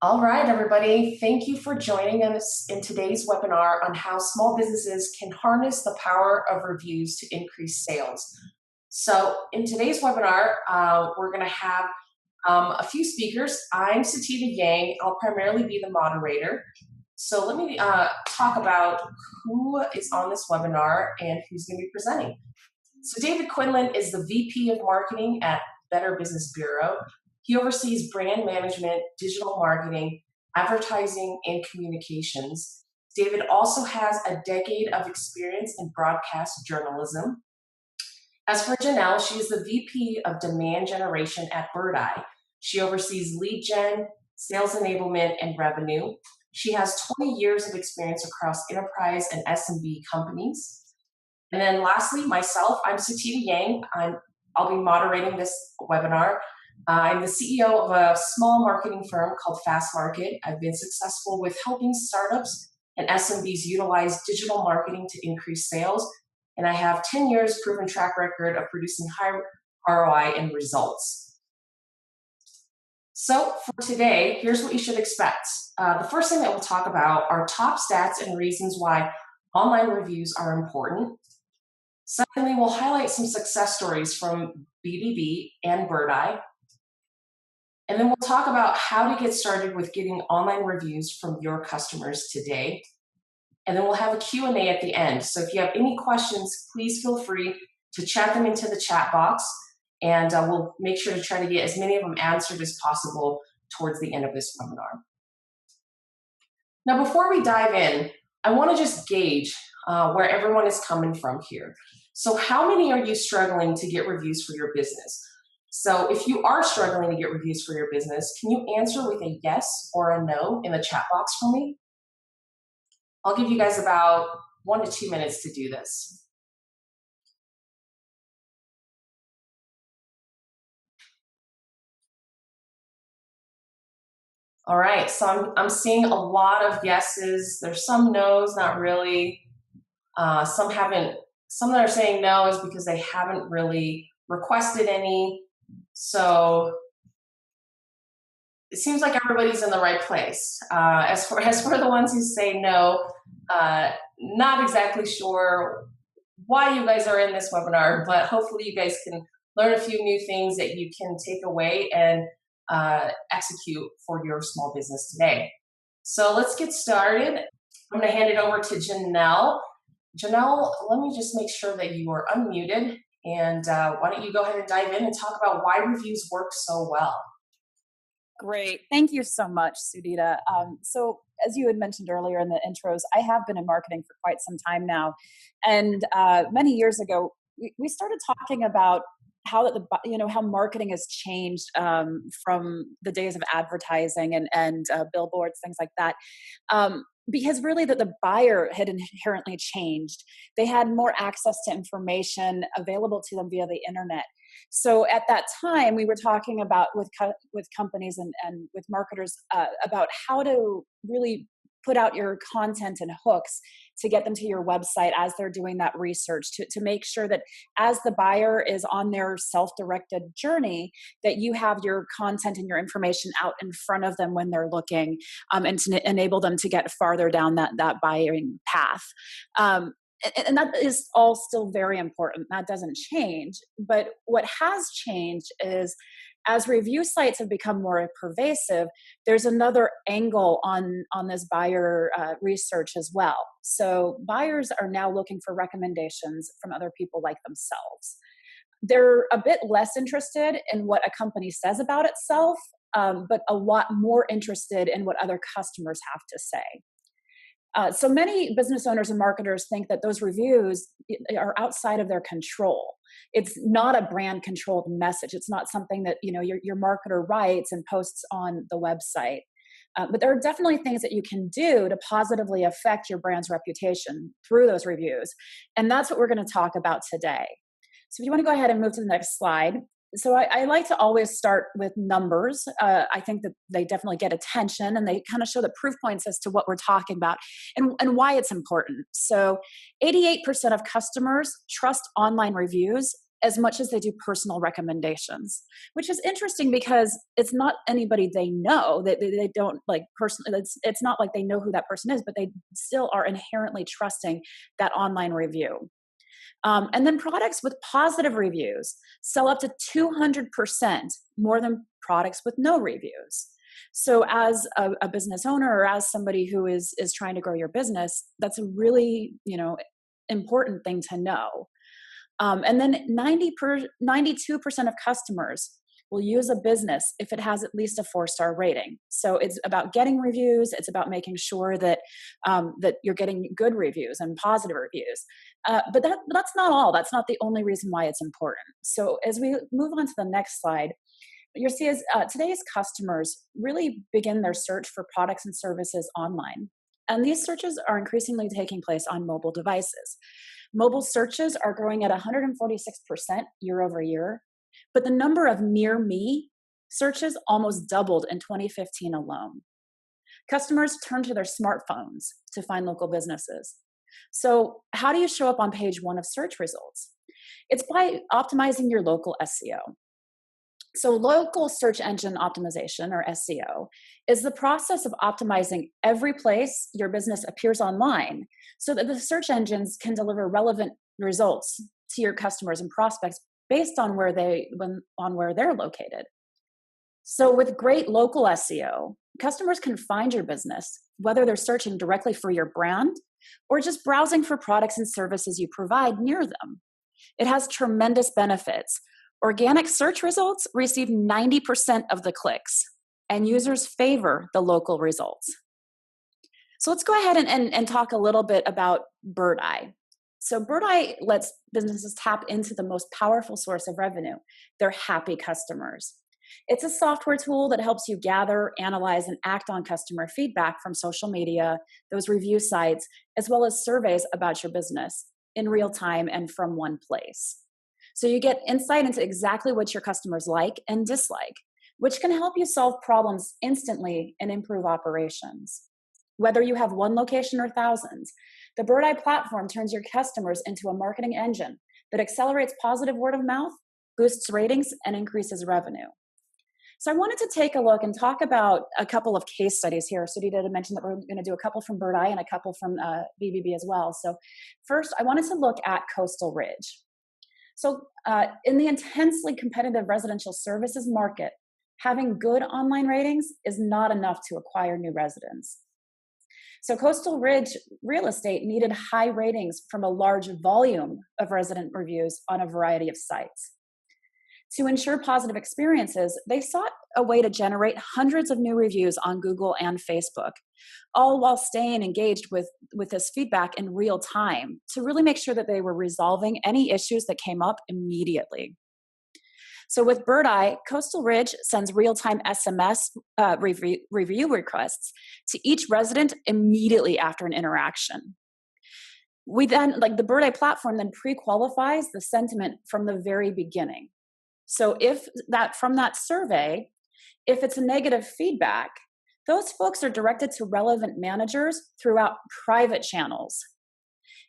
All right, everybody. Thank you for joining us in today's webinar on how small businesses can harness the power of reviews to increase sales. So in today's webinar, we're going to have a few speakers. I'm Satita Yang. I'll primarily be the moderator. So let me talk about who is on this webinar and who's going to be presenting. So David Quinlan is the VP of Marketing at Better Business Bureau. He oversees brand management, digital marketing, advertising, and communications. David also has a decade of experience in broadcast journalism. As for Janelle, she is the VP of Demand Generation at Birdeye. She oversees lead gen, sales enablement, and revenue. She has 20 years of experience across enterprise and SMB companies. And then lastly, myself, I'm Satita Yang. I'll be moderating this webinar. I'm the CEO of a small marketing firm called Fast Market. I've been successful with helping startups and SMBs utilize digital marketing to increase sales. And I have 10 years proven track record of producing high ROI and results. So for today, here's what you should expect. The first thing that we'll talk about are top stats and reasons why online reviews are important. Secondly, we'll highlight some success stories from BBB and Birdeye. And then we'll talk about how to get started with getting online reviews from your customers today. And then we'll have a Q&A at the end. So if you have any questions, please feel free to chat them into the chat box, and we'll make sure to try to get as many of them answered as possible towards the end of this webinar. Now, before we dive in, I want to just gauge where everyone is coming from here. So how many are you struggling to get reviews for your business? So if you are struggling to get reviews for your business, can you answer with a yes or a no in the chat box for me? I'll give you guys about 1 to 2 minutes to do this. All right, so I'm seeing a lot of yeses. There's some no's, not really. Some that are saying no is because they haven't really requested any. So it seems like everybody's in the right place. As for the ones who say no, not exactly sure why you guys are in this webinar, but hopefully you guys can learn a few new things that you can take away and execute for your small business today. So let's get started. I'm going to hand it over to Janelle. Janelle, let me just make sure that you are unmuted, and why don't you go ahead and dive in and talk about why reviews work so well. Great. Thank you so much, Sudita. So as you had mentioned earlier in the intros, I have been in marketing for quite some time now. And many years ago, we started talking about how how marketing has changed from the days of advertising and billboards, things like that. Because really the buyer had inherently changed. They had more access to information available to them via the internet. So at that time, we were talking about with companies and with marketers about how to really put out your content and hooks to get them to your website as they're doing that research, to make sure that as the buyer is on their self-directed journey, that you have your content and your information out in front of them when they're looking, and to enable them to get farther down that buying path. And that is all still very important. That doesn't change. But what has changed is, as review sites have become more pervasive, there's another angle on this buyer research as well. So buyers are now looking for recommendations from other people like themselves. They're a bit less interested in what a company says about itself, but a lot more interested in what other customers have to say. So many business owners and marketers think that those reviews are outside of their control. It's not a brand controlled message. It's not something that your marketer writes and posts on the website. But there are definitely things that you can do to positively affect your brand's reputation through those reviews. And that's what we're going to talk about today. So if you want to go ahead and move to the next slide. So I like to always start with numbers. I think that they definitely get attention, and they kind of show the proof points as to what we're talking about and why it's important. So 88% of customers trust online reviews as much as they do personal recommendations, which is interesting because it's not anybody they know, that they don't like personally. It's not like they know who that person is, but they still are inherently trusting that online review. And then products with positive reviews sell up to 200% more than products with no reviews. So as a business owner, or as somebody who is trying to grow your business, that's a really, important thing to know. And then 92% of customers will use a business if it has at least a 4-star rating. So it's about getting reviews. It's about making sure that that you're getting good reviews and positive reviews. But that's not all. That's not the only reason why it's important. So as we move on to the next slide, what you'll see is today's customers really begin their search for products and services online. And these searches are increasingly taking place on mobile devices. Mobile searches are growing at 146% year over year, but the number of near me searches almost doubled in 2015 alone. Customers turn to their smartphones to find local businesses. So, how do you show up on page 1 of search results? It's by optimizing your local SEO. So local search engine optimization, or SEO, is the process of optimizing every place your business appears online so that the search engines can deliver relevant results to your customers and prospects based on where they're located. So with great local SEO, customers can find your business, whether they're searching directly for your brand or just browsing for products and services you provide near them. It has tremendous benefits. Organic search results receive 90% of the clicks, and users favor the local results. So let's go ahead and talk a little bit about Birdeye. So Birdeye lets businesses tap into the most powerful source of revenue, their happy customers. It's a software tool that helps you gather, analyze, and act on customer feedback from social media, those review sites, as well as surveys about your business in real time and from one place. So you get insight into exactly what your customers like and dislike, which can help you solve problems instantly and improve operations. Whether you have one location or thousands, the Birdeye platform turns your customers into a marketing engine that accelerates positive word of mouth, boosts ratings, and increases revenue. So I wanted to take a look and talk about a couple of case studies here. Sudhita had mentioned that we're going to do a couple from Birdeye and a couple from BBB as well. So first, I wanted to look at Coastal Ridge. So in the intensely competitive residential services market, having good online ratings is not enough to acquire new residents. So Coastal Ridge Real Estate needed high ratings from a large volume of resident reviews on a variety of sites. To ensure positive experiences, they sought a way to generate hundreds of new reviews on Google and Facebook, all while staying engaged with this feedback in real time to really make sure that they were resolving any issues that came up immediately. So with Birdeye, Coastal Ridge sends real-time SMS review requests to each resident immediately after an interaction. We then, the Birdeye platform then pre-qualifies the sentiment from the very beginning. So from that survey, if it's a negative feedback, those folks are directed to relevant managers throughout private channels.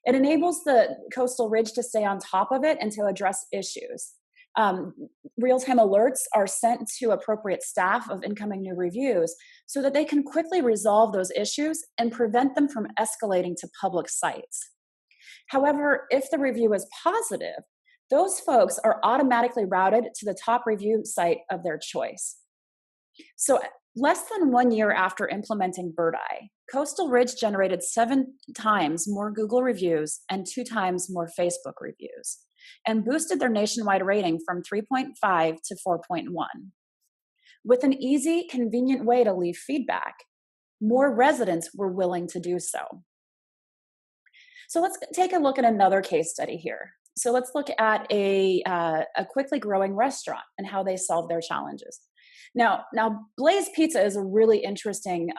It enables the Coastal Ridge to stay on top of it and to address issues. Real-time alerts are sent to appropriate staff of incoming new reviews so that they can quickly resolve those issues and prevent them from escalating to public sites. However, if the review is positive, those folks are automatically routed to the top review site of their choice. So less than 1 year after implementing Birdeye, Coastal Ridge generated 7 times more Google reviews and 2 times more Facebook reviews, and boosted their nationwide rating from 3.5 to 4.1. With an easy, convenient way to leave feedback, more residents were willing to do so. So let's take a look at another case study here. So let's look at a quickly growing restaurant and how they solve their challenges. Now, Blaze Pizza is a really interesting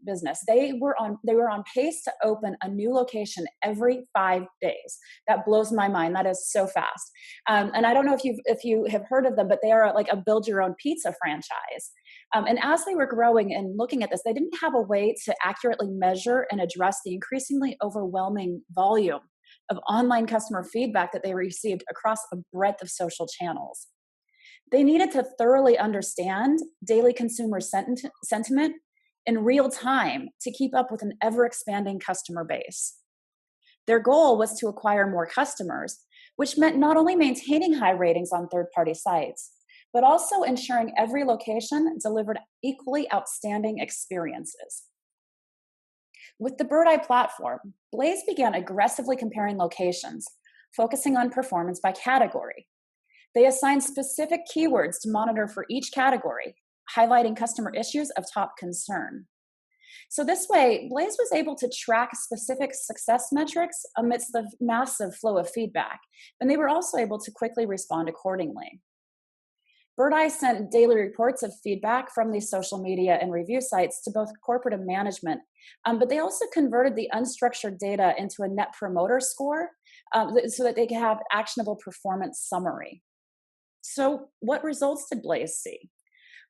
business. They were on pace to open a new location every 5 days. That blows my mind. That is so fast. And I don't know if you have heard of them, but they are like a build your own pizza franchise. And as they were growing and looking at this, they didn't have a way to accurately measure and address the increasingly overwhelming volume of online customer feedback that they received across a breadth of social channels. They needed to thoroughly understand daily consumer sentiment in real time to keep up with an ever-expanding customer base. Their goal was to acquire more customers, which meant not only maintaining high ratings on third-party sites, but also ensuring every location delivered equally outstanding experiences. With the Birdeye platform, Blaze began aggressively comparing locations, focusing on performance by category. They assigned specific keywords to monitor for each category, highlighting customer issues of top concern. So this way, Blaze was able to track specific success metrics amidst the massive flow of feedback, and they were also able to quickly respond accordingly. Birdeye sent daily reports of feedback from these social media and review sites to both corporate and management, but they also converted the unstructured data into a net promoter score so that they could have actionable performance summary. So what results did Blaze see?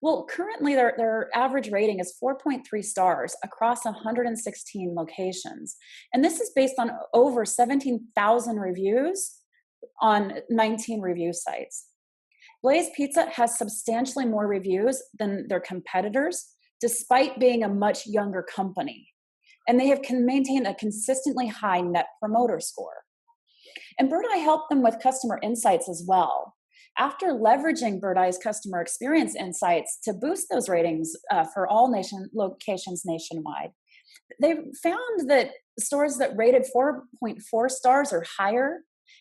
Well, currently their average rating is 4.3 stars across 116 locations. And this is based on over 17,000 reviews on 19 review sites. Blaze Pizza has substantially more reviews than their competitors, despite being a much younger company. And they have maintained a consistently high net promoter score. And Birdeye helped them with customer insights as well. After leveraging Birdeye's customer experience insights to boost those ratings for all locations nationwide, they found that stores that rated 4.4 stars or higher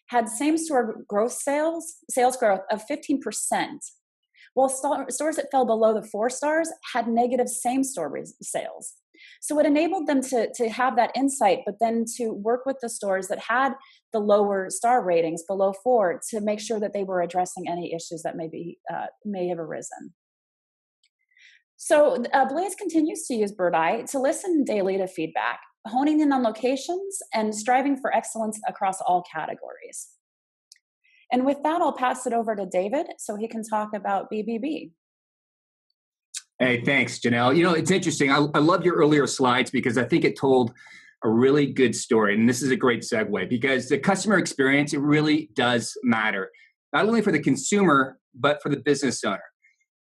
had same-store sales growth of 15%, while stores that fell below the 4 stars had negative same-store sales. So it enabled them to have that insight, but then to work with the stores that had the lower star ratings below 4 to make sure that they were addressing any issues that may have arisen. So Blaze continues to use Birdeye to listen daily to feedback, honing in on locations and striving for excellence across all categories. And with that, I'll pass it over to David so he can talk about BBB. Hey, thanks, Janelle. You know, it's interesting. I love your earlier slides because I think it told a really good story. And this is a great segue because the customer experience, it really does matter, not only for the consumer, but for the business owner.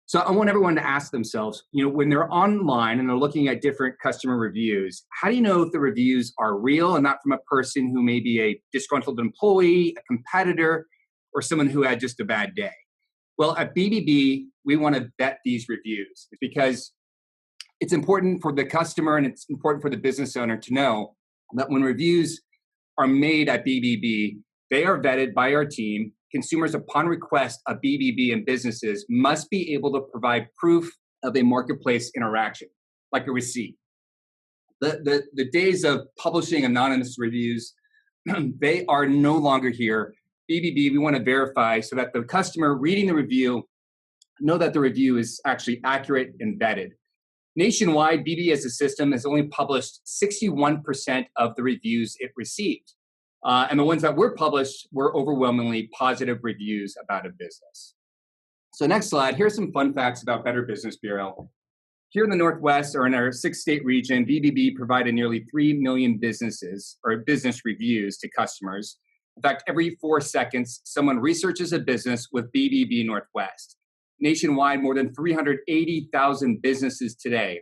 So I want everyone to ask themselves, you know, when they're online and they're looking at different customer reviews, how do you know if the reviews are real and not from a person who may be a disgruntled employee, a competitor, or someone who had just a bad day? Well, at BBB, we want to vet these reviews because it's important for the customer and it's important for the business owner to know that when reviews are made at BBB, they are vetted by our team. Consumers, upon request of BBB and businesses, must be able to provide proof of a marketplace interaction, like a receipt. The days of publishing anonymous reviews, they are no longer here. BBB, we want to verify so that the customer reading the review know that the review is actually accurate and vetted. Nationwide, BBB as a system has only published 61% of the reviews it received. And the ones that were published were overwhelmingly positive reviews about a business. So next slide, here's some fun facts about Better Business Bureau. Here in the Northwest, or in our 6-state region, BBB provided nearly 3 million business reviews to customers. In fact, every 4 seconds, someone researches a business with BBB Northwest. Nationwide, more than 380,000 businesses today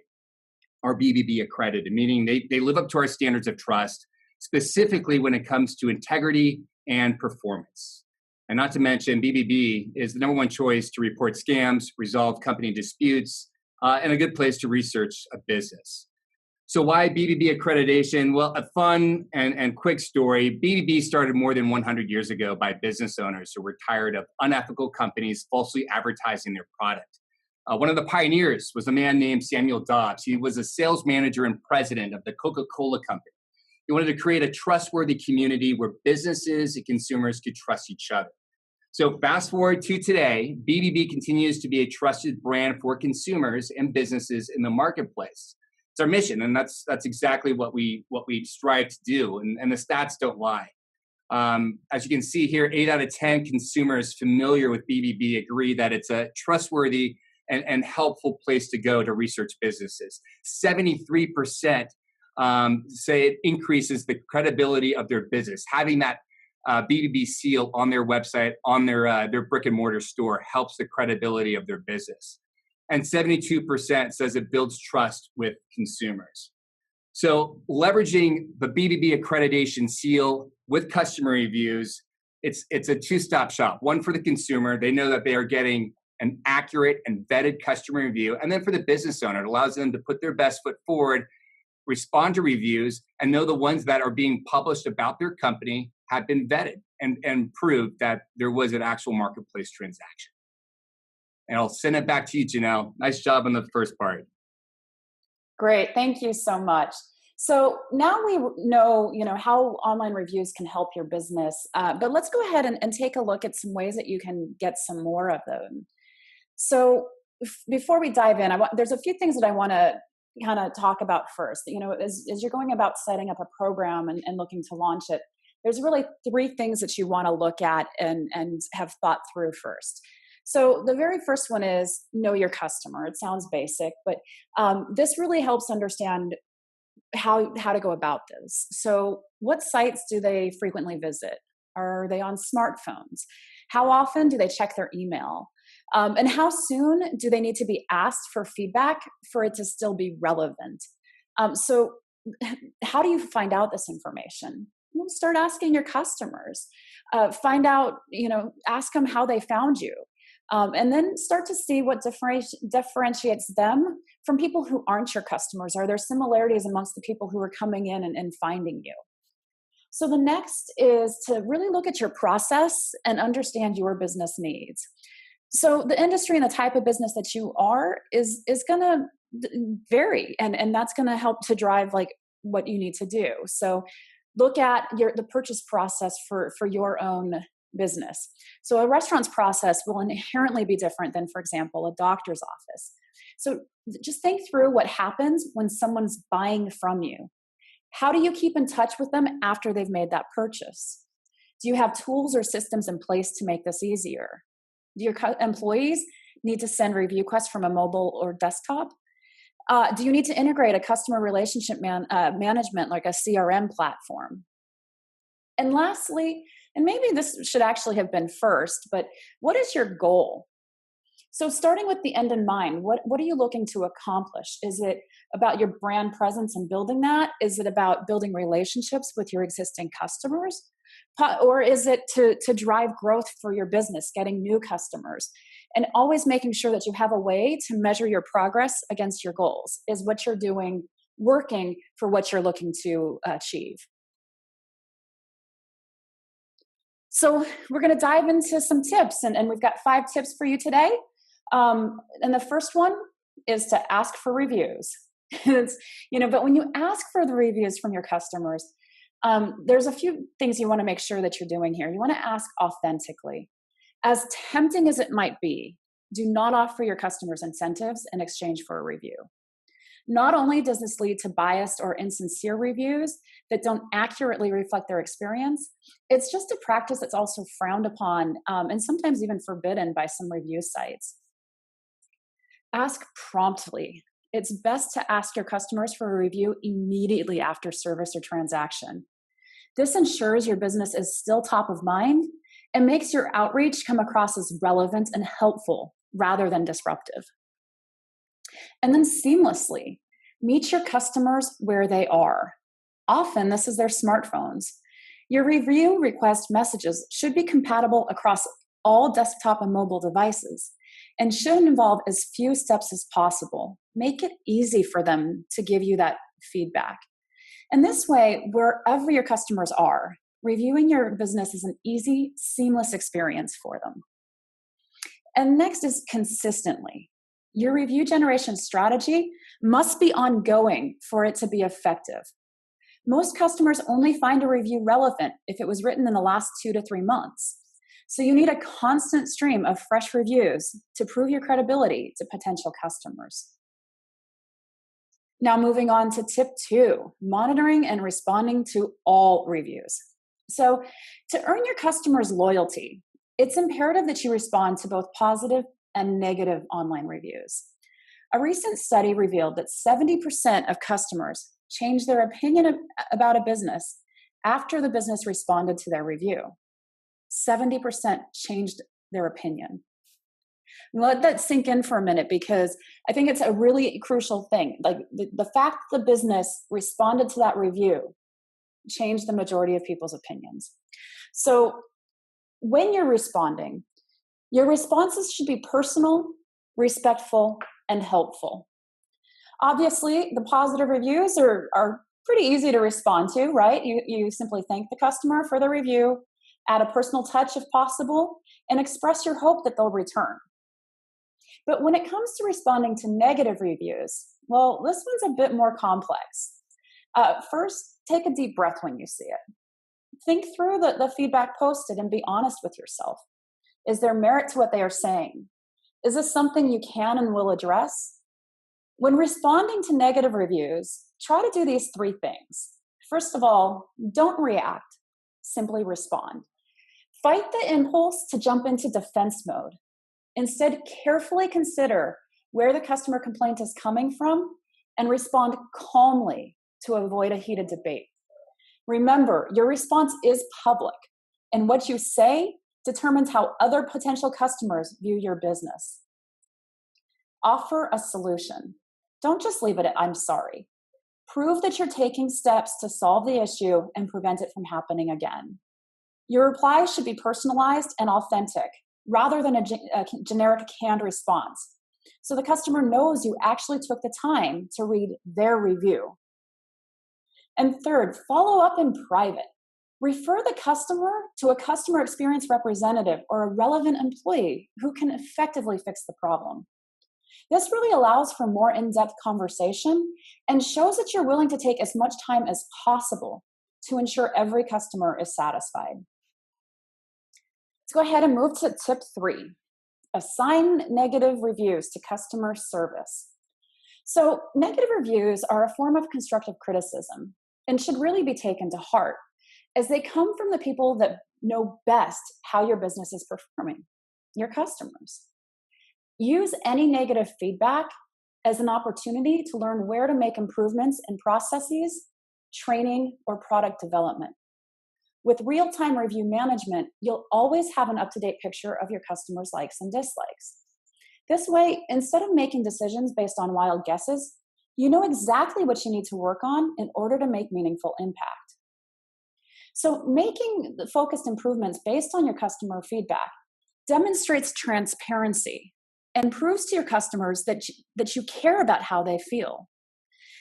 are BBB accredited, meaning they live up to our standards of trust, specifically when it comes to integrity and performance. And not to mention, BBB is the #1 choice to report scams, resolve company disputes, and a good place to research a business. So why BBB accreditation? Well, a fun and quick story. BBB started more than 100 years ago by business owners who were tired of unethical companies falsely advertising their product. One of the pioneers was a man named Samuel Dobbs. He was a sales manager and president of the Coca-Cola Company. He wanted to create a trustworthy community where businesses and consumers could trust each other. So fast forward to today, BBB continues to be a trusted brand for consumers and businesses in the marketplace. It's our mission, and that's exactly what we strive to do, and the stats don't lie. As you can see here, 8 out of 10 consumers familiar with BBB agree that it's a trustworthy and helpful place to go to research businesses. 73% say it increases the credibility of their business. Having that BBB seal on their website, on their brick and mortar store, helps the credibility of their business. And 72% says it builds trust with consumers. So leveraging the BBB accreditation seal with customer reviews, it's a two-stop shop. One for the consumer, they know that they are getting an accurate and vetted customer review. And then for the business owner, it allows them to put their best foot forward, respond to reviews, and know the ones that are being published about their company have been vetted and proved that there was an actual marketplace transaction. And I'll send it back to you, Janelle. Nice job on the first part. Great. Thank you so much. So now we know, how online reviews can help your business, but let's go ahead and take a look at some ways that you can get some more of them. So before we dive in, there's a few things that I want to kind of talk about first. As you're going about setting up a program and looking to launch it, there's really three things that you want to look at and have thought through first. So the very first one is know your customer. It sounds basic, but this really helps understand how to go about this. So what sites do they frequently visit? Are they on smartphones? How often do they check their email? And how soon do they need to be asked for feedback for it to still be relevant? So how do you find out this information? Well, start asking your customers. Find out, ask them how they found you. And then start to see what differentiates them from people who aren't your customers. Are there similarities amongst the people who are coming in and finding you? So the next is to really look at your process and understand your business needs. So the industry and the type of business that you are is going to vary, and that's going to help to drive like what you need to do. So look at the purchase process for your own business. So a restaurant's process will inherently be different than, for example, a doctor's office. So just think through what happens when someone's buying from you. How do you keep in touch with them after they've made that purchase? Do you have tools or systems in place to make this easier? Do your employees need to send review requests from a mobile or desktop? Do you need to integrate a customer relationship management like a CRM platform? And lastly, and maybe this should actually have been first, but what is your goal? So starting with the end in mind, what are you looking to accomplish? Is it about your brand presence and building that? Is it about building relationships with your existing customers? Or is it to drive growth for your business, getting new customers? And always making sure that you have a way to measure your progress against your goals. Is what you're doing working for what you're looking to achieve? So we're going to dive into some tips, and we've got 5 tips for you today. And the first one is to ask for reviews. But when you ask for the reviews from your customers, there's a few things you want to make sure that you're doing here. You want to ask authentically. As tempting as it might be, do not offer your customers incentives in exchange for a review. Not only does this lead to biased or insincere reviews that don't accurately reflect their experience, it's just a practice that's also frowned upon and sometimes even forbidden by some review sites. Ask promptly. It's best to ask your customers for a review immediately after service or transaction. This ensures your business is still top of mind and makes your outreach come across as relevant and helpful rather than disruptive. And then seamlessly, meet your customers where they are. Often, this is their smartphones. Your review request messages should be compatible across all desktop and mobile devices and should involve as few steps as possible. Make it easy for them to give you that feedback. And this way, wherever your customers are, reviewing your business is an easy, seamless experience for them. And next is consistently. Your review generation strategy must be ongoing for it to be effective. Most customers only find a review relevant if it was written in the last 2 to 3 months. So you need a constant stream of fresh reviews to prove your credibility to potential customers. Now moving on to tip 2, monitoring and responding to all reviews. So to earn your customers' loyalty, it's imperative that you respond to both positive and negative online reviews. A recent study revealed that 70% of customers change their opinion about a business after the business responded to their review. 70% changed their opinion. Let that sink in for a minute, because I think it's a really crucial thing. Like the fact the business responded to that review changed the majority of people's opinions. So when you're responding, your responses should be personal, respectful, and helpful. Obviously, the positive reviews are pretty easy to respond to, right? You simply thank the customer for the review, add a personal touch if possible, and express your hope that they'll return. But when it comes to responding to negative reviews, well, this one's a bit more complex. First, take a deep breath when you see it. Think through the feedback posted and be honest with yourself. Is there merit to what they are saying? Is this something you can and will address? When responding to negative reviews, try to do these 3 things. First of all, don't react, simply respond. Fight the impulse to jump into defense mode. Instead, carefully consider where the customer complaint is coming from and respond calmly to avoid a heated debate. Remember, your response is public, and what you say determines how other potential customers view your business. Offer a solution. Don't just leave it at "I'm sorry." Prove that you're taking steps to solve the issue and prevent it from happening again. Your reply should be personalized and authentic, rather than a generic canned response, so the customer knows you actually took the time to read their review. And third, follow up in private. Refer the customer to a customer experience representative or a relevant employee who can effectively fix the problem. This really allows for more in-depth conversation and shows that you're willing to take as much time as possible to ensure every customer is satisfied. Let's go ahead and move to tip 3. Assign negative reviews to customer service. So negative reviews are a form of constructive criticism and should really be taken to heart, as they come from the people that know best how your business is performing, your customers. Use any negative feedback as an opportunity to learn where to make improvements in processes, training, or product development. With real-time review management, you'll always have an up-to-date picture of your customers' likes and dislikes. This way, instead of making decisions based on wild guesses, you know exactly what you need to work on in order to make meaningful impact. So making the focused improvements based on your customer feedback demonstrates transparency and proves to your customers that you care about how they feel.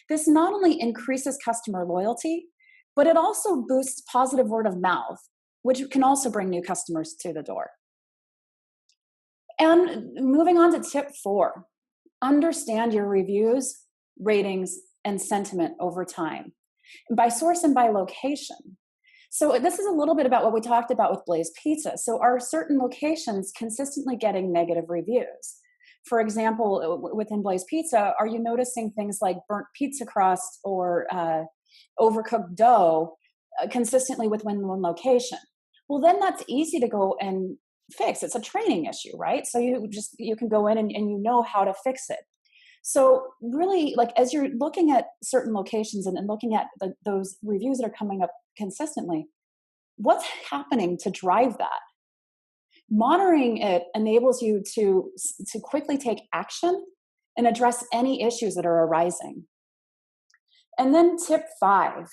This not only increases customer loyalty, but it also boosts positive word of mouth, which can also bring new customers to the door. And moving on to tip 4, understand your reviews, ratings, and sentiment over time, by source and by location. So this is a little bit about what we talked about with Blaze Pizza. So are certain locations consistently getting negative reviews? For example, within Blaze Pizza, are you noticing things like burnt pizza crust or overcooked dough consistently within one location? Well, then that's easy to go and fix. It's a training issue, right? So you can go in and you know how to fix it. So really, like, as you're looking at certain locations and looking at those reviews that are coming up consistently, what's happening to drive that? Monitoring it enables you to quickly take action and address any issues that are arising. And then tip 5,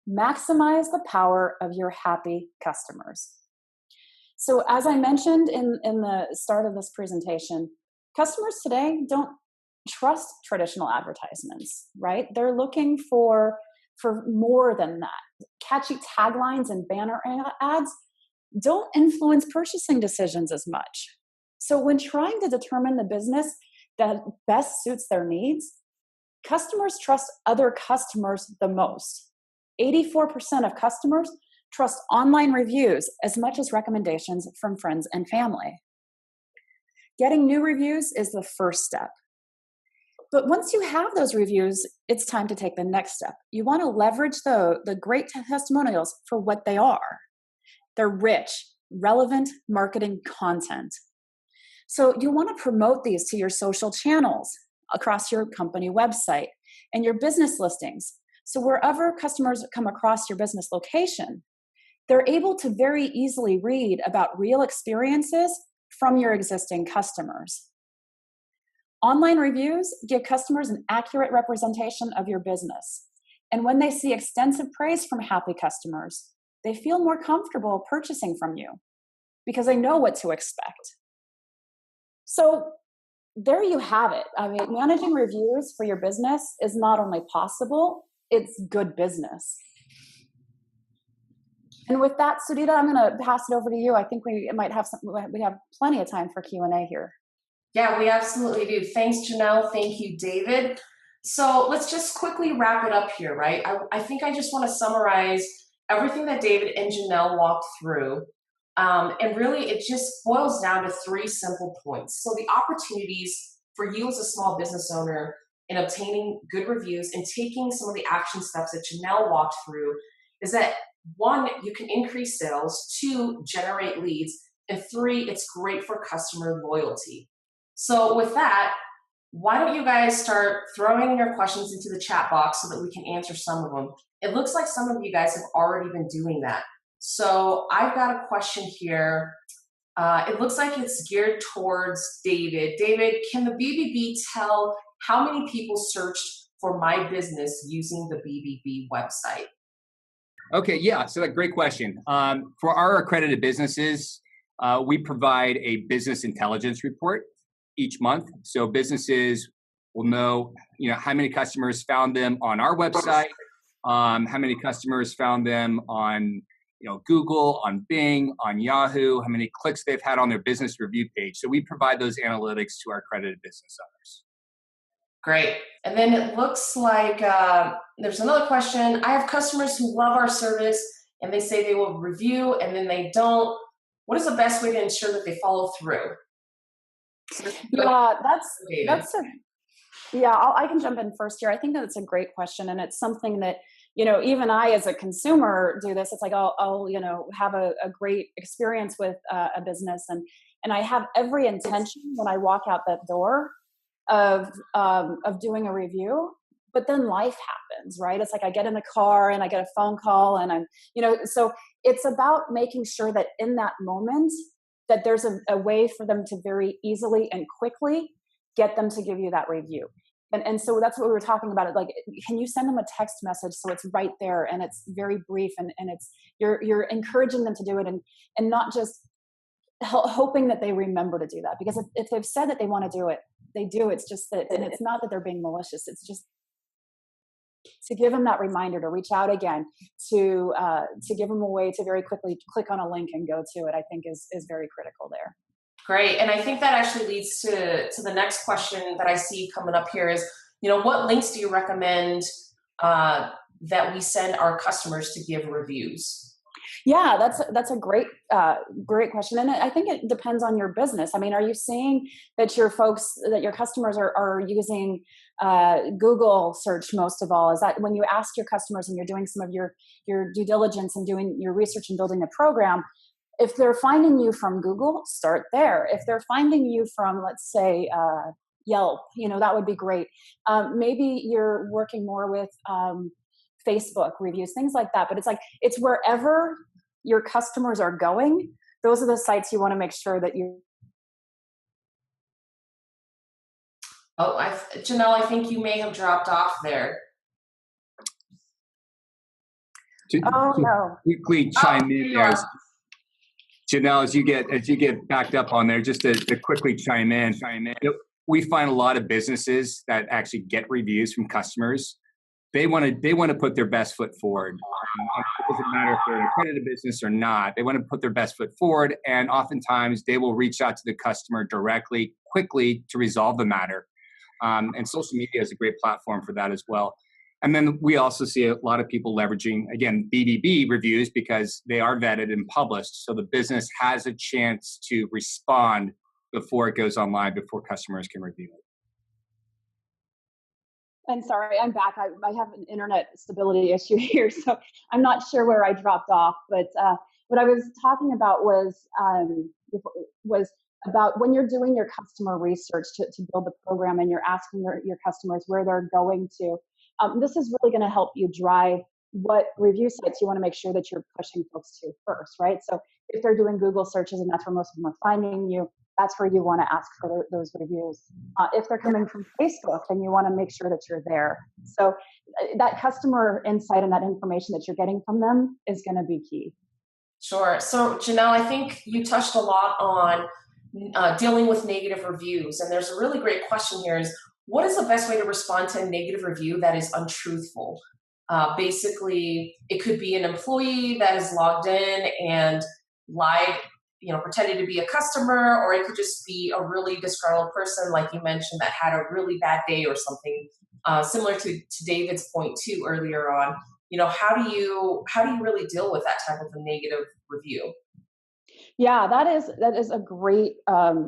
maximize the power of your happy customers. So as I mentioned in the start of this presentation, customers today don't trust traditional advertisements, right? They're looking for more than that. Catchy taglines and banner ads don't influence purchasing decisions as much. So when trying to determine the business that best suits their needs, customers trust other customers the most. 84% of customers trust online reviews as much as recommendations from friends and family. Getting new reviews is the first step. But once you have those reviews, it's time to take the next step. You want to leverage the great testimonials for what they are. They're rich, relevant marketing content. So you want to promote these to your social channels across your company website and your business listings. So wherever customers come across your business location, they're able to very easily read about real experiences from your existing customers. Online reviews give customers an accurate representation of your business. And when they see extensive praise from happy customers, they feel more comfortable purchasing from you because they know what to expect. So there you have it. I mean, managing reviews for your business is not only possible, it's good business. And with that, Sudhita, I'm going to pass it over to you. I think we have plenty of time for Q&A here. Yeah, we absolutely do. Thanks, Janelle. Thank you, David. So let's just quickly wrap it up here, right? I think I just want to summarize everything that David and Janelle walked through. And really, it just boils down to 3 simple points. So the opportunities for you as a small business owner in obtaining good reviews and taking some of the action steps that Janelle walked through is that 1, you can increase sales, 2, generate leads, and 3, it's great for customer loyalty. So with that, why don't you guys start throwing in your questions into the chat box so that we can answer some of them. It looks like some of you guys have already been doing that. So I've got a question here. It looks like it's geared towards David. David, can the BBB tell how many people searched for my business using the BBB website? Okay, yeah, so a great question. For our accredited businesses, we provide a business intelligence report each month. So businesses will know, how many customers found them on our website, how many customers found them on, Google, on Bing, on Yahoo, how many clicks they've had on their business review page. So we provide those analytics to our accredited business owners. Great. And then it looks like there's another question. I have customers who love our service and they say they will review and then they don't. What is the best way to ensure that they follow through? Yeah, I can jump in first here. I think that's a great question. And it's something that, even I, as a consumer, do this. It's like, I'll have a great experience with a business. And I have every intention when I walk out that door of doing a review, but then life happens, right? It's like I get in the car and I get a phone call and so it's about making sure that in that moment that there's a way for them to very easily and quickly get them to give you that review. And so that's what we were talking about. Like, can you send them a text message so it's right there and it's very brief and it's you're encouraging them to do it and not just hoping that they remember to do that, because if they've said that they want to do it, they do. It's just that, and it's not that they're being malicious. It's just to give them that reminder to reach out again, to give them a way to very quickly click on a link and go to it. I think is very critical there. Great, and I think that actually leads to the next question that I see coming up here is, what links do you recommend that we send our customers to give reviews? Yeah, that's a great question. And I think it depends on your business. I mean, are you seeing that your customers are using Google search most of all? Is that when you ask your customers and you're doing some of your due diligence and doing your research and building a program, if they're finding you from Google, start there. If they're finding you from, let's say, Yelp, that would be great. Maybe you're working more with Facebook reviews, things like that. But it's wherever your customers are going, those are the sites you want to make sure that you. Janelle, I think you may have dropped off there. No. Quickly chime in there. Janelle, as you get backed up on there, just to quickly chime in. We find a lot of businesses that actually get reviews from customers. They want to put their best foot forward. It doesn't matter if they're an accredited business or not. They want to put their best foot forward, and oftentimes they will reach out to the customer directly, quickly to resolve the matter. And social media is a great platform for that as well. And then we also see a lot of people leveraging, again, BBB reviews because they are vetted and published. So the business has a chance to respond before it goes online, before customers can review it. And sorry, I'm back. I have an internet stability issue here, so I'm not sure where I dropped off. But what I was talking about was about when you're doing your customer research to build the program and you're asking your customers where they're going to. This is really going to help you drive what review sites you want to make sure that you're pushing folks to first, right? So if they're doing Google searches and that's where most of them are finding you, that's where you want to ask for those reviews. If they're coming from Facebook, then you want to make sure that you're there. So that customer insight and that information that you're getting from them is going to be key. Sure. So Janelle, I think you touched a lot on dealing with negative reviews. And there's a really great question here is, what is the best way to respond to a negative review that is untruthful? Basically, it could be an employee that is logged in and lied, pretended to be a customer, or it could just be a really disgruntled person, like you mentioned, that had a really bad day or something, similar to David's point too earlier on. How do you really deal with that type of a negative review? Yeah, that is a great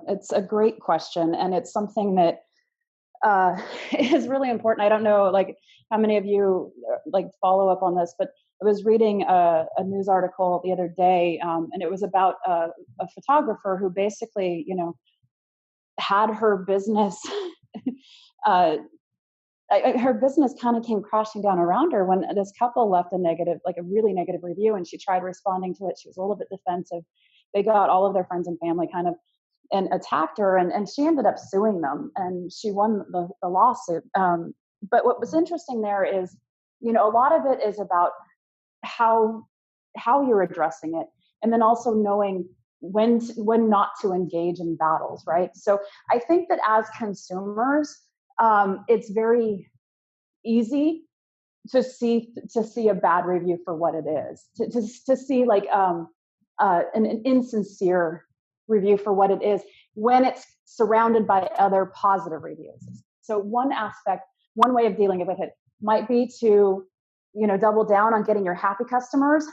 it's a great question, and it's something that is really important. I don't know, like, how many of you like follow up on this, but I was reading a news article the other day, and it was about a photographer who basically, had her business, her business kind of came crashing down around her when this couple left a really negative review, and she tried responding to it. She was a little bit defensive. They got all of their friends and family kind of and attacked her, and she ended up suing them, and she won the lawsuit. But what was interesting there is, a lot of it is about how you're addressing it, and then also knowing when not to engage in battles, right? So I think that as consumers, it's very easy to see a bad review for what it is, to see like an insincere review for what it is when it's surrounded by other positive reviews. So one way of dealing with it might be to, double down on getting your happy customers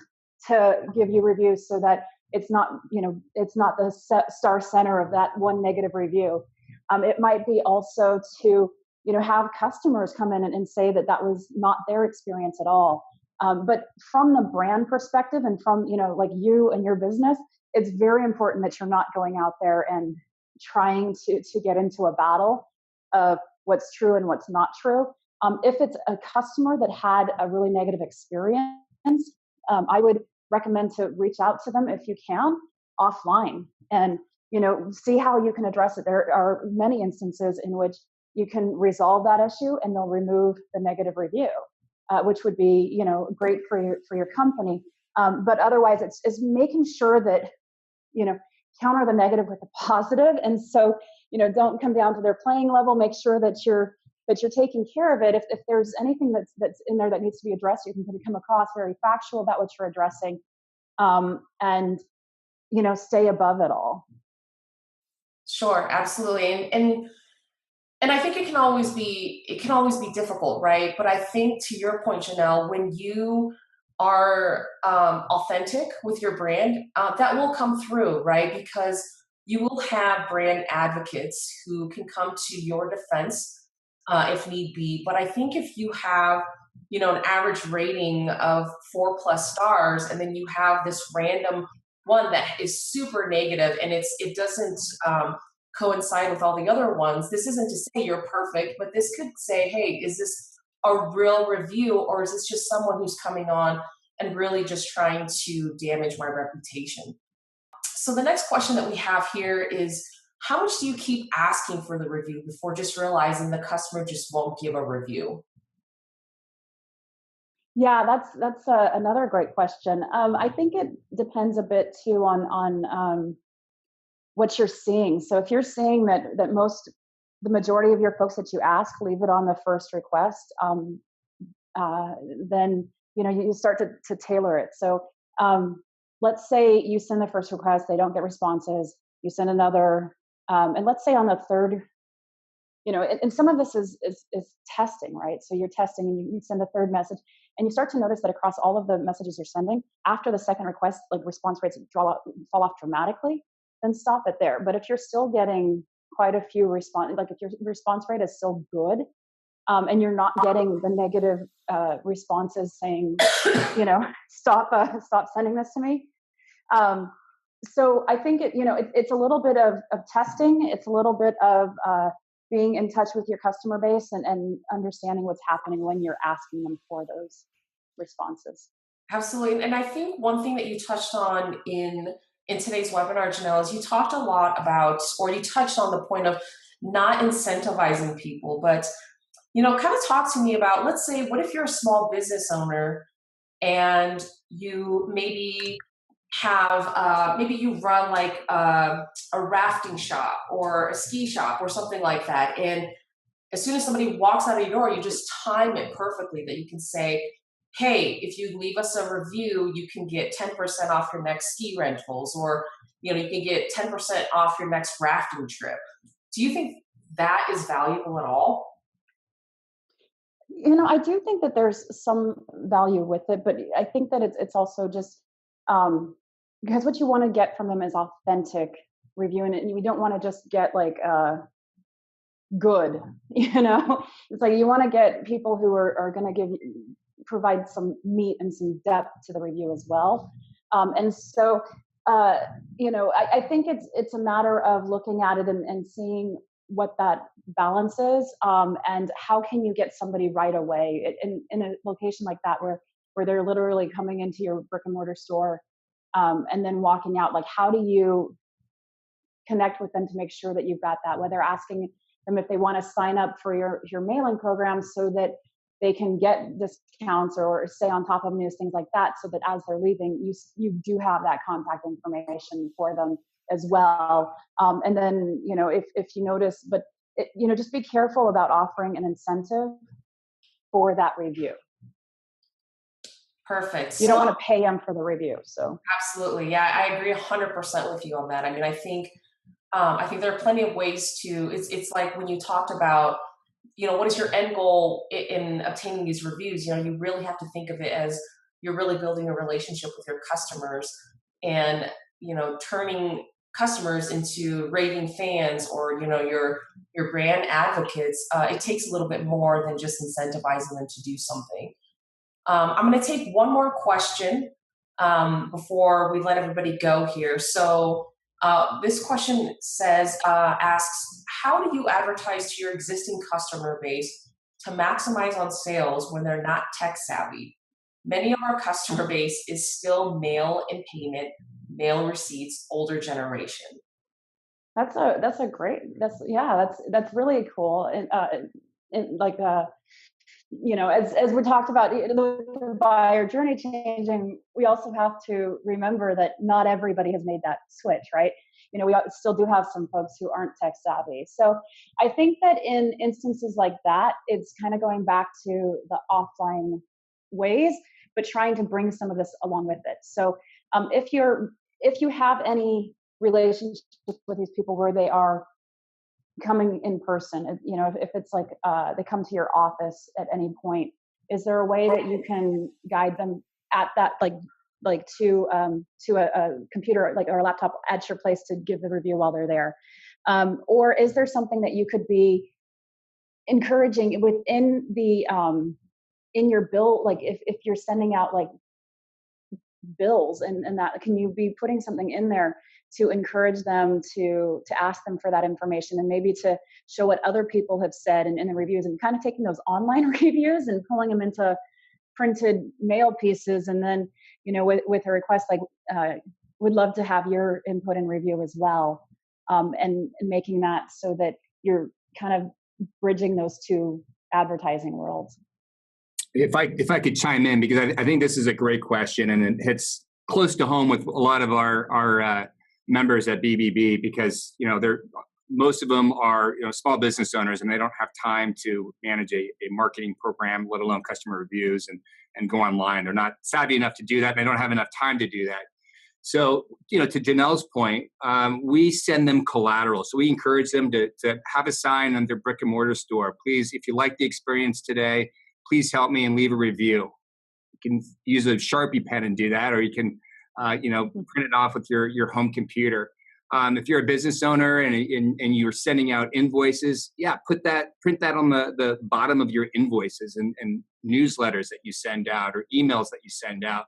to give you reviews so that it's not the star center of that one negative review. It might be also to, have customers come in and say that was not their experience at all. But from the brand perspective and from, like you and your business, it's very important that you're not going out there and trying to get into a battle of what's true and what's not true. If it's a customer that had a really negative experience, I would recommend to reach out to them if you can offline and, see how you can address it. There are many instances in which you can resolve that issue and they'll remove the negative review, which would be, great for your company. But otherwise it's making sure that, counter the negative with the positive. And so, don't come down to their playing level, make sure that you're taking care of it. If there's anything that's in there that needs to be addressed, you can come across very factual about what you're addressing, and, stay above it all. Sure, absolutely. And I think it can always be difficult, right? But I think to your point, Janelle, when you are authentic with your brand, that will come through, right? Because you will have brand advocates who can come to your defense if need be. But I think if you have, an average rating of 4+ stars, and then you have this random one that is super negative, and it doesn't coincide with all the other ones. This isn't to say you're perfect, but this could say, hey, is this a real review, or is this just someone who's coming on and really just trying to damage my reputation? So the next question that we have here is, how much do you keep asking for the review before just realizing the customer just won't give a review? Yeah, that's another great question. I think it depends a bit too on what you're seeing. So if you're seeing that the majority of your folks that you ask leave it on the first request, then you start to tailor it. So let's say you send the first request, they don't get responses, you send another, and let's say on the third, and some of this is testing, right? So you're testing and you send a third message, and you start to notice that across all of the messages you're sending, after the second request, like response rates fall off dramatically, then stop it there. But if you're still getting quite a few like if your response rate is still good, and you're not getting the negative responses saying, stop sending this to me. So I think it's a little bit of testing. It's a little bit of being in touch with your customer base and understanding what's happening when you're asking them for those responses. Absolutely. And I think one thing that you touched on in today's webinar, Janelle, is you talked a lot about, or you touched on the point of not incentivizing people, but, kind of talk to me about, let's say, what if you're a small business owner and you maybe have, maybe you run like a rafting shop or a ski shop or something like that. And as soon as somebody walks out of your door, you just time it perfectly that you can say, hey, if you leave us a review, you can get 10% off your next ski rentals, or, you can get 10% off your next rafting trip. Do you think that is valuable at all? I do think that there's some value with it, but I think that it's also just because what you want to get from them is authentic review, and you don't want to just get like good. It's like you want to get people who are going to provide some meat and some depth to the review as well. And so, I think it's a matter of looking at it and seeing what that balance is, and how can you get somebody right away in a location like that where they're literally coming into your brick and mortar store, and then walking out. Like, how do you connect with them to make sure that you've got that? Whether asking them if they want to sign up for your mailing program so that they can get discounts or stay on top of news, things like that, so that as they're leaving, you do have that contact information for them as well. And then, if you notice, but just be careful about offering an incentive for that review. Perfect. You don't want to pay them for the review. So absolutely. Yeah, I agree 100% with you on that. I mean, I think there are plenty of ways to, it's like when you talked about, what is your end goal in obtaining these reviews? You really have to think of it as you're really building a relationship with your customers, and, turning customers into raving fans, or, your brand advocates. It takes a little bit more than just incentivizing them to do something. I'm going to take one more question before we let everybody go here. So this question asks, how do you advertise to your existing customer base to maximize on sales when they're not tech savvy? Many of our customer base is still mail and payment, mail receipts, older generation. That's really cool. And as we talked about the buyer journey changing, we also have to remember that not everybody has made that switch, right? We still do have some folks who aren't tech savvy. So I think that in instances like that, it's kind of going back to the offline ways, but trying to bring some of this along with it. So if you have any relationship with these people where they are coming in person, if it's like they come to your office at any point, is there a way that you can guide them at that, like to a computer, like, or a laptop at your place to give the review while they're there? Or is there something that you could be encouraging within the in your bill, like if you're sending out like bills and that, can you be putting something in there to encourage them to ask them for that information, and maybe to show what other people have said in the reviews, and kind of taking those online reviews and pulling them into printed mail pieces, and then with a request like would love to have your input and review as well, and making that so that you're kind of bridging those two advertising worlds. If I could chime in, because I think this is a great question, and it hits close to home with a lot of our members at BBB, because most of them are small business owners, and they don't have time to manage a marketing program, let alone customer reviews and go online. They're not savvy enough to do that. They don't have enough time to do that. So to Janelle's point, we send them collateral. So we encourage them to have a sign on their brick and mortar store. Please, if you like the experience today, please help me and leave a review. You can use a Sharpie pen and do that, or you can print it off with your home computer. If you're a business owner and you're sending out invoices, print that on the bottom of your invoices and newsletters that you send out, or emails that you send out.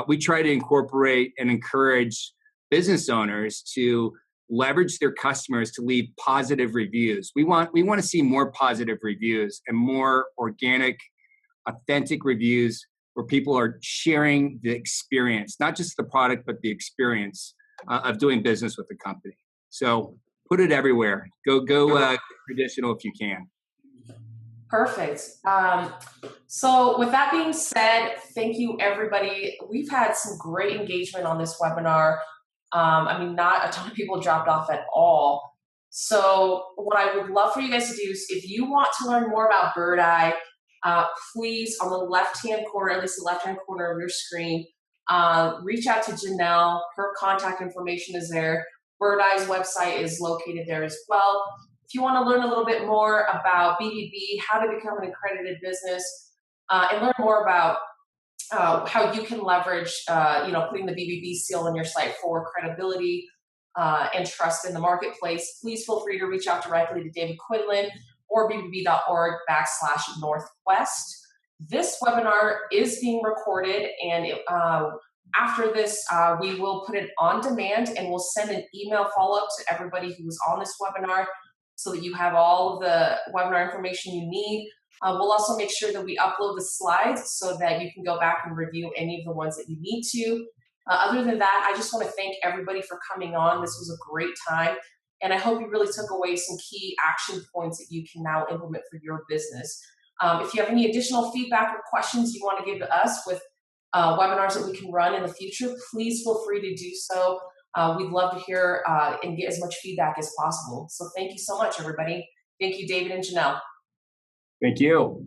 We try to incorporate and encourage business owners to leverage their customers to leave positive reviews. We want to see more positive reviews and more organic, authentic reviews where people are sharing the experience, not just the product, but the experience of doing business with the company. So put it everywhere. Go traditional if you can. Perfect. So with that being said, thank you everybody. We've had some great engagement on this webinar. Not a ton of people dropped off at all. So what I would love for you guys to do is, if you want to learn more about Birdeye, please, on the left-hand corner, at least the left-hand corner of your screen, reach out to Janelle. Her contact information is there. Birdeye's website is located there as well. If you want to learn a little bit more about BBB, how to become an accredited business, and learn more about how you can leverage, putting the BBB seal on your site for credibility and trust in the marketplace, please feel free to reach out directly to David Quinlan or bbb.org/Northwest. This webinar is being recorded, and after this, we will put it on demand, and we'll send an email follow-up to everybody who was on this webinar so that you have all of the webinar information you need. We'll also make sure that we upload the slides so that you can go back and review any of the ones that you need to. Other than that, I just want to thank everybody for coming on. This was a great time, and I hope you really took away some key action points that you can now implement for your business. If you have any additional feedback or questions you want to give to us with webinars that we can run in the future, please feel free to do so. We'd love to hear and get as much feedback as possible. So thank you so much, everybody. Thank you, David and Janelle. Thank you.